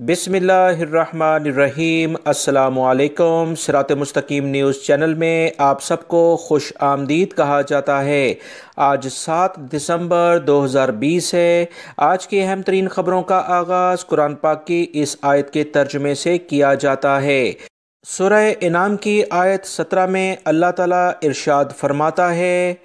बिस्मिल्लाहिर्रहमानिर्रहीम। अस्सलामु अलैकुम। सिरात मुस्तकीम न्यूज़ चैनल में आप सबको खुश आमदीद कहा जाता है। आज 7 दिसंबर 2020 है। आज की अहम तरीन ख़बरों का आगाज़ कुरान पाक की इस आयत के तर्जुमे से किया जाता है। सूरह इनाम की आयत 17 में अल्लाह ताला इरशाद फरमाता है,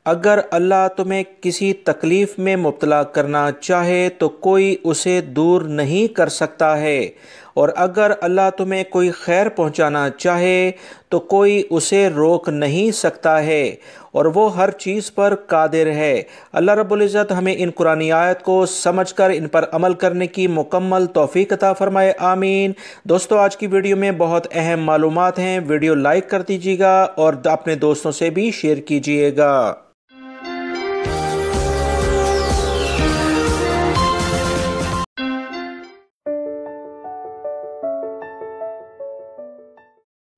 अगर अल्लाह तुम्हें किसी तकलीफ़ में मुब्तला करना चाहे तो कोई उसे दूर नहीं कर सकता है, और अगर अल्लाह तुम्हें कोई खैर पहुंचाना चाहे तो कोई उसे रोक नहीं सकता है, और वो हर चीज़ पर कादिर है। अल्लाह रब्बुल इज़्ज़त हमें इन कुरानी आयत को समझकर इन पर अमल करने की मुकम्मल तौफीक अता फरमाए, आमीन। दोस्तों, आज की वीडियो में बहुत अहम मालूमात हैं। वीडियो लाइक कर दीजिएगा और अपने दोस्तों से भी शेयर कीजिएगा।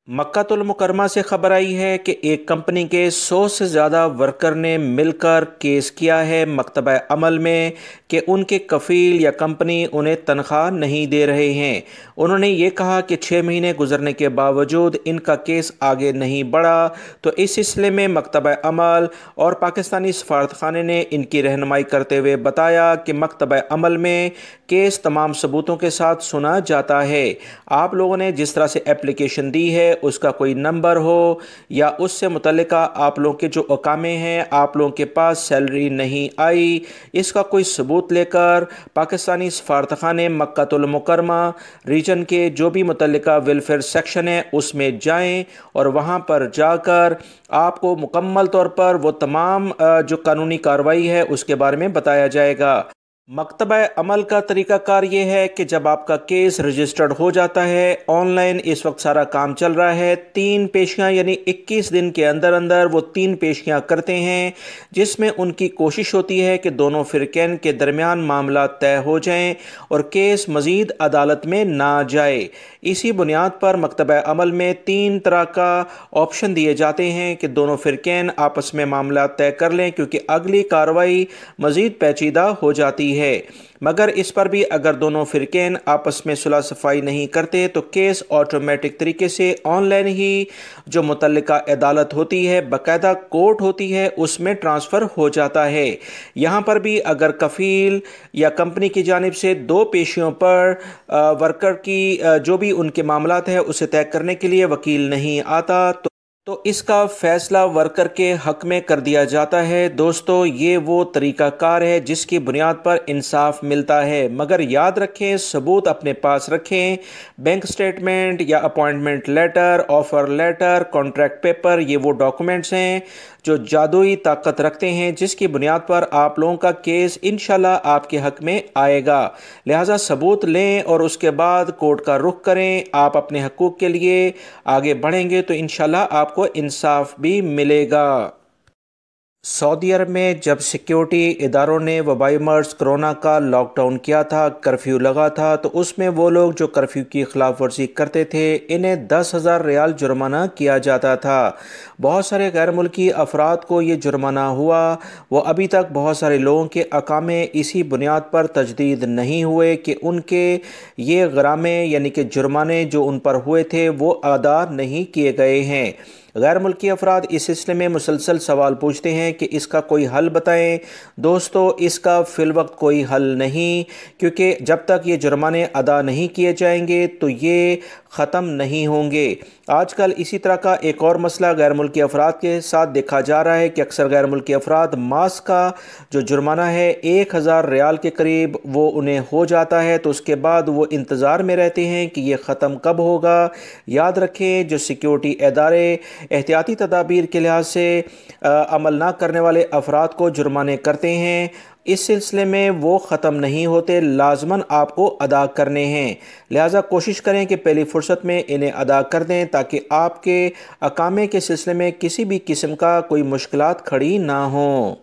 मक्कातुल मुकरमा से खबर आई है कि एक कंपनी के 100 से ज़्यादा वर्कर ने मिलकर केस किया है मकतबा अमल में कि उनके कफ़ील या कंपनी उन्हें तनख्वाह नहीं दे रहे हैं। उन्होंने ये कहा कि 6 महीने गुजरने के बावजूद इनका केस आगे नहीं बढ़ा, तो इस सिलसिले में मकतबा अमल और पाकिस्तानी सफारतखाने ने इनकी रहनुमाई करते हुए बताया कि मकतबा अमल में केस तमाम सबूतों के साथ सुना जाता है। आप लोगों ने जिस तरह से एप्लीकेशन दी है उसका कोई नंबर हो या उससे मुतल्लिका आप लोगों के जो अकामे हैं, आप लोगों के पास सैलरी नहीं आई, इसका कोई सबूत लेकर पाकिस्तानी सफारतखाने मक्कातुल मुकरमा रीजन के जो भी मुतल्लिका वेलफेयर सेक्शन है उसमें जाएं, और वहां पर जाकर आपको मुकम्मल तौर पर वो तमाम जो कानूनी कार्रवाई है उसके बारे में बताया जाएगा। मकतबा अमल का तरीक़ाकार ये है कि जब आपका केस रजिस्टर्ड हो जाता है, ऑनलाइन इस वक्त सारा काम चल रहा है, 3 पेशियाँ यानी 21 दिन के अंदर अंदर वो 3 पेशियाँ करते हैं, जिसमें उनकी कोशिश होती है कि दोनों फ़िरक़ैन के दरमियान मामला तय हो जाएं और केस मज़ीद अदालत में ना जाए। इसी बुनियाद पर मकतबा अमल में 3 तरह का ऑप्शन दिए जाते हैं कि दोनों फ़िरक़ैन आपस में मामला तय कर लें, क्योंकि अगली कार्रवाई मज़ीद पेचीदा हो जाती है। मगर इस पर भी अगर दोनों फ़िरक़ैन आपस में सुलह सफ़ाई नहीं करते तो केस ऑटोमेटिक तरीके से ऑनलाइन ही जो मुतल्लिका अदालत होती है, बाकायदा कोर्ट होती है, उसमें ट्रांसफ़र हो जाता है। यहाँ पर भी अगर कफ़ील या कंपनी की जानिब से 2 पेशियों पर वर्कर की जो भी उनके मामलात है उसे तय करने के लिए वकील नहीं आता तो इसका फ़ैसला वर्कर के हक़ में कर दिया जाता है। दोस्तों, ये वो तरीक़ाकार है जिसकी बुनियाद पर इंसाफ मिलता है, मगर याद रखें, सबूत अपने पास रखें। बैंक स्टेटमेंट या appointment letter, offer letter, contract paper, ये वो डॉक्यूमेंट्स हैं जो जादुई ताकत रखते हैं, जिसकी बुनियाद पर आप लोगों का केस इंशाल्लाह आपके हक़ में आएगा। लिहाजा सबूत लें और उसके बाद कोर्ट का रुख करें। आप अपने हकूक़ के लिए आगे बढ़ेंगे तो इंशाल्लाह आपको इंसाफ भी मिलेगा। सऊदी अरब में जब सिक्योरिटी इदारों ने वबाई मर्ज़ कोरोना का लॉकडाउन किया था, कर्फ्यू लगा था, तो उसमें वो लोग जो कर्फ्यू की खिलाफ वर्जी करते थे इन्हें 10,000 रियाल जुर्माना किया जाता था। बहुत सारे गैर मुल्की अफराद को ये जुर्माना हुआ। वो अभी तक बहुत सारे लोगों के अकामे इसी बुनियाद पर तजदीद नहीं हुए कि उनके ये गरामे यानी कि जुर्माने जो उन पर हुए थे वो अदा नहीं किए गए हैं। गैर मुल्की अफराद इस सिलसिले में मुसलसल सवाल पूछते हैं कि इसका कोई हल बताएं। दोस्तों, इसका फ़िल वक्त कोई हल नहीं, क्योंकि जब तक ये जुर्माने अदा नहीं किए जाएंगे तो ये ख़त्म नहीं होंगे। आजकल इसी तरह का एक और मसला गैर मुल्की अफराद के साथ देखा जा रहा है कि अक्सर गैर मुल्की अफराद मास्क का जो जुर्माना है 1,000 रियाल के करीब वो उन्हें हो जाता है, तो उसके बाद वो इंतज़ार में रहते हैं कि ये ख़त्म कब होगा। याद रखें, जो सिक्योरिटी इदारे एहतियाती तदाबीर के लिहाज से अमल ना करने वाले अफराद को जुर्माने करते हैं, इस सिलसिले में वो ख़त्म नहीं होते, लाजमन आपको अदा करने हैं। लिहाजा कोशिश करें कि पहली फ़ुर्सत में इन्हें अदा कर दें ताकि आपके अकामे के सिलसिले में किसी भी किस्म का कोई मुश्किलात खड़ी ना हों।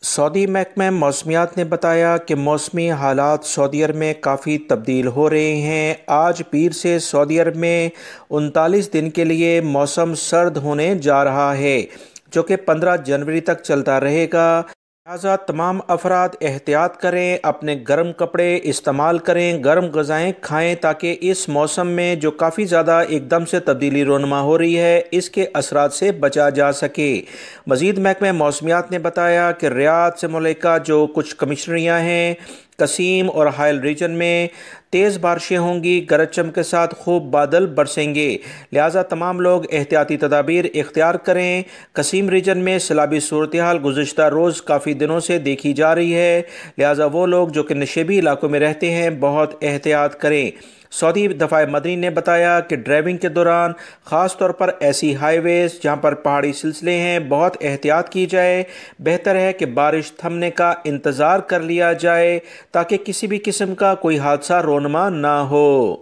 सऊदी महकमा मौसमियात ने बताया कि मौसमी हालात सऊदी अरब में काफ़ी तब्दील हो रहे हैं। आज पीर से सऊदी अरब में 39 दिन के लिए मौसम सर्द होने जा रहा है, जो कि 15 जनवरी तक चलता रहेगा। لہٰذا تمام افراد احتیاط کریں، اپنے گرم کپڑے استعمال کریں، گرم غذائیں کھائیں تاکہ اس موسم میں جو کافی زیادہ ایک دم سے تبدیلی رونما ہو رہی ہے اس کے اثرات سے بچا جا سکے۔ مزید محکمہ موسمیات نے بتایا کہ ریاض سے متعلقہ جو کچھ کمشنریاں ہیں، قصیم اور حائل ریجن میں تیز بارشیں ہوں گی، گرج چمک کے ساتھ خوب بادل برسیں گے، لہٰذا تمام لوگ احتیاطی تدابیر اختیار کریں۔ قصیم ریجن میں سیلابی صورتحال گزشتہ روز کافی دنوں سے دیکھی جا رہی ہے، لہٰذا وہ لوگ جو کہ نشیبی علاقوں میں رہتے ہیں بہت احتیاط کریں۔ سعودی دفاع مدنی نے بتایا کہ ڈرائیونگ کے دوران خاص طور پر ایسی ہائی ویز جہاں پر پہاڑی سلسلے ہیں بہت احتیاط کی جائے۔ بہتر ہے کہ بارش تھمنے کا انتظار کر لیا جائے تاکہ کسی بھی قسم کا کوئی حادثہ رونما نہ ہو۔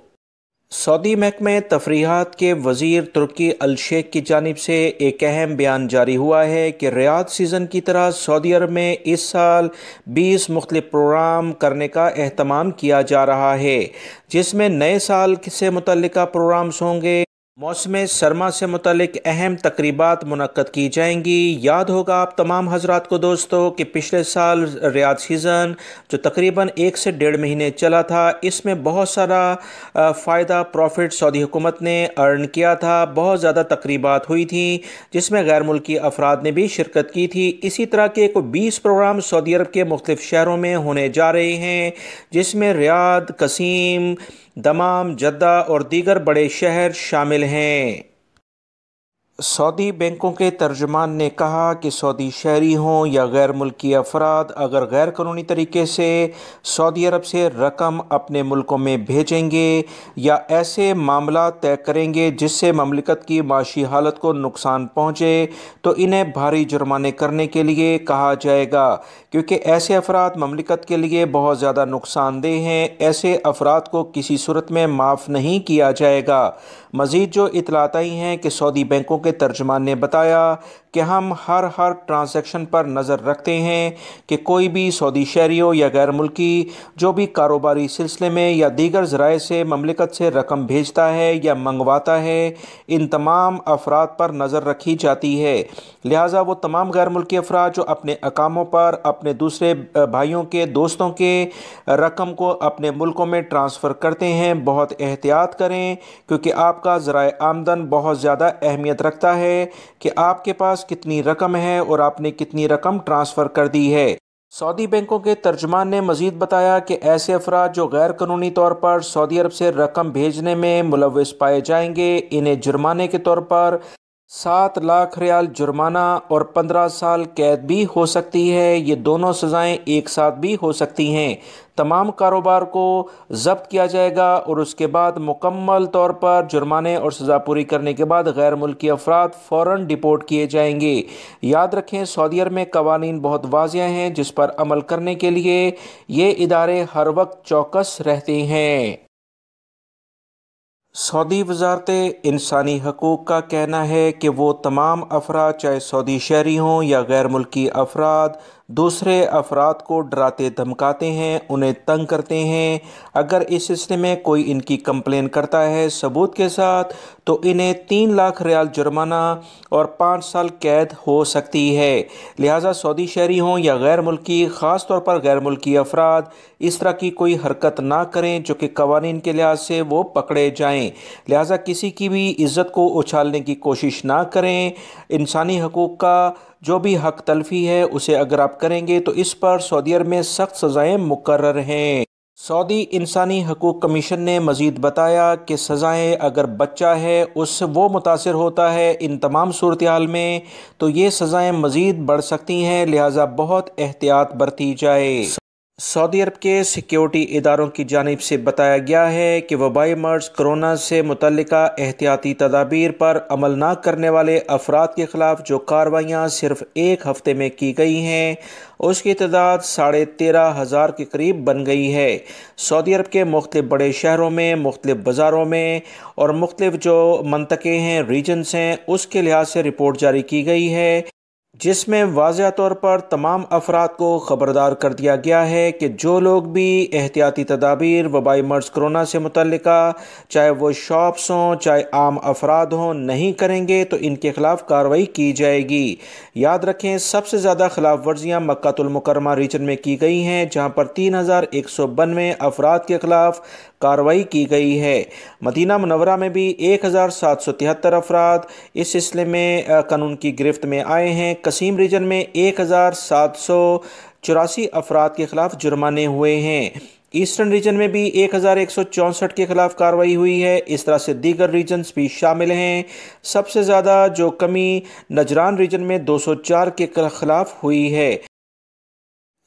سعودی محکمہ تفریحات کے وزیر ترکی الشیخ کی جانب سے ایک اہم بیان جاری ہوا ہے کہ ریاض سیزن کی طرح سعودی عرب میں اس سال 20 مختلف پروگرام کرنے کا اہتمام کیا جا رہا ہے، جس میں نئے سال سے متعلقہ پروگرامز ہوں گے، موسم سرما سے متعلق اہم تقریبات منعقد کی جائیں گی۔ یاد ہوگا آپ تمام حضرات کو دوستو کہ پچھلے سال ریاض سیزن جو تقریباً 1 سے 1.5 مہینے چلا تھا، اس میں بہت سارا فائدہ پروفٹ سعودی حکومت نے ارن کیا تھا، بہت زیادہ تقریبات ہوئی تھیں جس میں غیر ملکی افراد نے بھی شرکت کی تھی۔ اسی طرح کے کوئی 20 پروگرام سعودی عرب کے مختلف شہروں میں ہونے جا رہے ہیں، جس میں ریاض، قصیم، دمام، جدہ اور دیگر بڑے شہر شامل ہیں۔ سعودی بینکوں کے ترجمان نے کہا کہ سعودی شہری ہوں یا غیر ملکی افراد اگر غیر قانونی طریقے سے سعودی عرب سے رقم اپنے ملکوں میں بھیجیں گے یا ایسے معاملات طے کریں گے جس سے مملکت کی معاشی حالت کو نقصان پہنچے تو انہیں بھاری جرمانے کرنے کے لیے کہا جائے گا، کیونکہ ایسے افراد مملکت کے لیے بہت زیادہ نقصان دہ ہیں۔ ایسے افراد کو کسی صورت میں معاف نہیں کیا جائے گا۔ مزید جو اطلاعات آئی ہیں کہ سعودی بینکوں کے ترجمان نے بتایا کہ ہم ہر ٹرانزیکشن پر نظر رکھتے ہیں کہ کوئی بھی سعودی شہری ہو یا غیر ملکی جو بھی کاروباری سلسلے میں یا دیگر ذرائع سے مملکت سے رقم بھیجتا ہے یا منگواتا ہے، ان تمام افراد پر نظر رکھی جاتی ہے، لہٰذا وہ تمام غیر ملکی افراد جو اپنے اقاموں پر اپنے دوسرے بھائیوں کے دوستوں کے رقم کو اپنے ملکوں میں ٹرانسفر کرتے ہیں بہت احتیاط کریں، کیونکہ آپ کا ذرائع آمدن بہت زیادہ اہمیت رکھتا ہے کہ آپ کے پاس کتنی رقم ہے اور آپ نے کتنی رقم ٹرانسفر کر دی ہے۔ سعودی بینکوں کے ترجمان نے مزید بتایا کہ ایسے افراد جو غیر قانونی طور پر سعودی عرب سے رقم بھیجنے میں ملوث پائے جائیں گے، انہیں جرمانے کے طور پر 7 لاکھ ریال جرمانہ اور 15 سال قید بھی ہو سکتی ہے۔ یہ دونوں سزائیں ایک ساتھ بھی ہو سکتی ہیں۔ تمام کاروبار کو ضبط کیا جائے گا اور اس کے بعد مکمل طور پر جرمانے اور سزا پوری کرنے کے بعد غیر ملکی افراد فوراً ڈپورٹ کیے جائیں گے۔ یاد رکھیں سعودی عرب میں قوانین بہت واضح ہیں جس پر عمل کرنے کے لیے یہ ادارے ہر وقت چوکس رہتے ہیں۔ سعودی وزارت انسانی حقوق کا کہنا ہے کہ وہ تمام افراد چاہے سعودی شہری ہوں یا غیر ملکی افراد دوسرے افراد کو ڈراتے دھمکاتے ہیں، انہیں تنگ کرتے ہیں۔ اگر اس سلسلے میں کوئی ان کی کمپلین کرتا ہے ثبوت کے ساتھ تو انہیں 3 لاکھ ریال جرمانہ اور 5 سال قید ہو سکتی ہے۔ لہٰذا سعودی شہری ہوں یا غیر ملکی، خاص طور پر غیر ملکی افراد اس طرح کی کوئی حرکت نہ کریں جو کہ قوانین کے لحاظ سے وہ پکڑے جائیں، لہٰذا کسی کی بھی عزت کو اچھالنے کی کوشش نہ کریں۔ انسانی حقوق کا جو بھی حق تلفی ہے اسے اگر آپ کریں گے تو اس پر سعودی عرب میں سخت سزائیں مقرر ہیں۔ سعودی انسانی حقوق کمیشن نے مزید بتایا کہ سزائیں اگر بچہ ہے اس وہ متاثر ہوتا ہے ان تمام صورتحال میں تو یہ سزائیں مزید بڑھ سکتی ہیں، لہٰذا بہت احتیاط برتی جائے۔ سعودی عرب کے سیکیورٹی اداروں کی جانب سے بتایا گیا ہے کہ وبائی مرض کرونا سے متعلقہ احتیاطی تدابیر پر عمل نہ کرنے والے افراد کے خلاف جو کارروائیاں صرف 1 ہفتے میں کی گئی ہیں اس کی تعداد 13,500 کے قریب بن گئی ہے۔ سعودی عرب کے مختلف بڑے شہروں میں، مختلف بازاروں میں اور مختلف جو منطقے ہیں، ریجنز ہیں، اس کے لحاظ سے رپورٹ جاری کی گئی ہے जिसमें वाज़ह तौर पर तमाम अफराद को ख़बरदार कर दिया गया है कि जो लोग भी एहतियाती तदाबीर वबाई मर्ज़ कोरोना से मुतल्लिका, चाहे वो शॉप्स हों चाहे आम अफराद हों, नहीं करेंगे तो इनके ख़िलाफ़ कार्रवाई की जाएगी। याद रखें, सबसे ज़्यादा खिलाफ वर्जियाँ मक्कातुल मुकर्रमा रीजन में की गई हैं, जहाँ पर 3192 अफराद के ख़िलाफ़ कार्रवाई की गई है। मदीना मुनव्वरा में भी 1773 अफराद इस सिलसिले में कानून की गिरफ्त में आए हैं। कसीम रीजन में 1784 अफराद के खिलाफ जुर्माने हुए हैं। ईस्टर्न रीजन में भी 1164 के खिलाफ कार्रवाई हुई है। इस तरह से दीगर रीजन्स भी शामिल हैं। सबसे ज़्यादा जो कमी नजरान रीजन में 204 के खिलाफ हुई है।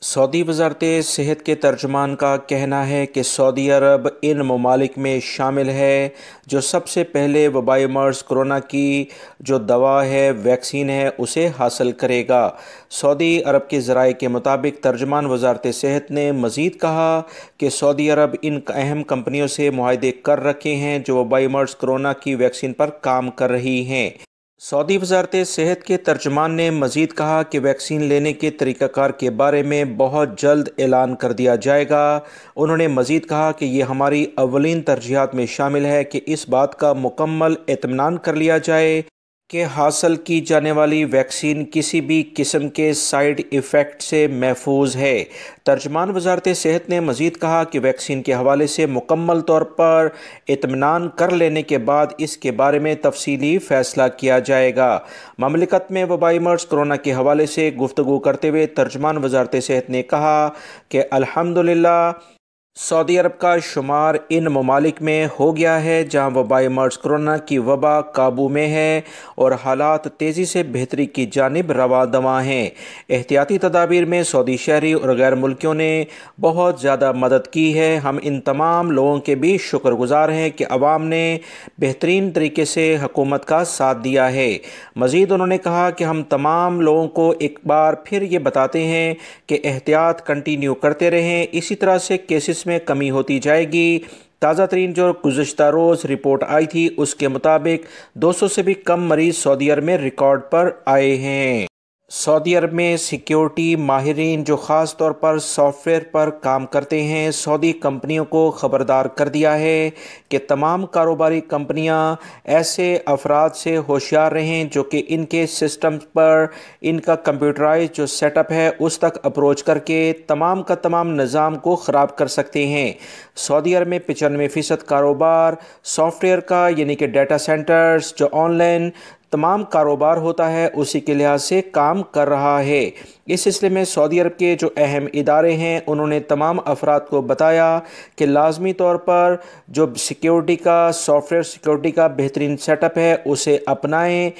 सऊदी वज़ारत सेहत के तर्जुमान का कहना है कि सऊदी अरब इन ममालिक में शामिल है जो सबसे पहले वबाई मर्ज़ कोरोना की जो दवा है, वैक्सीन है, उसे हासिल करेगा। सऊदी अरब के ज़राए के मुताबिक तर्जुमान वज़ारत सेहत ने मज़ीद कहा कि सऊदी अरब इन अहम कंपनियों से मुआहदे कर रखे हैं जो वबाई मर्ज़ कोरोना की वैक्सीन पर काम कर रही हैं। सऊदी वज़ारत सेहत के तर्जुमान ने मज़ीद कहा कि वैक्सीन लेने के तरीक़ाकार के बारे में बहुत जल्द ऐलान कर दिया जाएगा। उन्होंने मज़ीद कहा कि ये हमारी अव्वलीन तरजीहात में शामिल है कि इस बात का मुकम्मल इत्मीनान कर लिया जाए कि हासिल की जाने वाली वैक्सीन किसी भी किस्म के साइड इफ़ेक्ट से महफूज है। तर्जुमान वज़ारत सेहत ने मज़ीद कहा कि वैक्सीन के हवाले से मुकम्मल तौर पर इत्मीनान कर लेने के बाद इसके बारे में तफसीली फ़ैसला किया जाएगा। ममलिकत में वबाई मर्ज़ कोरोना के हवाले से गुफ्तगू करते हुए तर्जुमान वज़ारत सेहत ने कहा कि अल्हम्दुलिल्लाह सऊदी अरब का शुमार इन ममालिक में हो गया है जहाँ वबाई मर्ज़ कोरोना की वबा काबू में है और हालात तेज़ी से बेहतरी की जानिब रवा दवा हैं। एहतियाती तदाबीर में सऊदी शहरी और गैर मुल्कियों ने बहुत ज़्यादा मदद की है। हम इन तमाम लोगों के भी शुक्रगुजार हैं कि अवाम ने बेहतरीन तरीके से हुकूमत का साथ दिया है। मज़ीद उन्होंने कहा कि हम तमाम लोगों को एक बार फिर ये बताते हैं कि एहतियात कंटिन्यू करते रहें, इसी तरह से केसेस में कमी होती जाएगी। ताज़ा तरीन जो गुज़श्ता रोज़ रिपोर्ट आई थी उसके मुताबिक 200 से भी कम मरीज़ सऊदी अरब में रिकॉर्ड पर आए हैं। सऊदी अरब में सिक्योरिटी माहिरीन जो ख़ास तौर पर सॉफ्टवेयर पर काम करते हैं, सऊदी कंपनियों को ख़बरदार कर दिया है कि तमाम कारोबारी कंपनियां ऐसे अफराद से होशियार रहें जो कि इनके सिस्टम पर इनका कंप्यूटराइज जो सेटअप है उस तक अप्रोच करके तमाम का तमाम निज़ाम को ख़राब कर सकते हैं। सऊदी अरब में 95% कारोबार सॉफ्टवेयर का यानी कि डाटा सेंटर्स जो ऑनलाइन तमाम कारोबार होता है उसी के लिहाज से काम कर रहा है। इस सिलसिले में सऊदी अरब के जो अहम इदारे हैं उन्होंने तमाम अफराद को बताया कि लाजमी तौर पर जो सिक्योरिटी का सॉफ्टवेयर सिक्योरिटी का बेहतरीन सेटअप है उसे अपनाएं,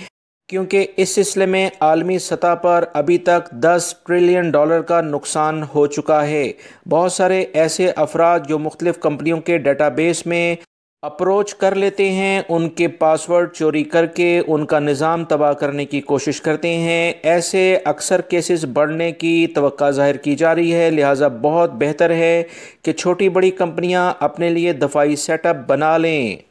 क्योंकि इस सिलसिले में आलमी सतह पर अभी तक $10 ट्रिलियन का नुकसान हो चुका है। बहुत सारे ऐसे अफराद जो मुख्तलिफ़ कंपनियों के डाटाबेस में अप्रोच कर लेते हैं, उनके पासवर्ड चोरी करके उनका निज़ाम तबाह करने की कोशिश करते हैं। ऐसे अक्सर केसेस बढ़ने की तवक्का ज़ाहिर की जा रही है। लिहाजा बहुत बेहतर है कि छोटी बड़ी कंपनियां अपने लिए दफ़ाई सेटअप बना लें।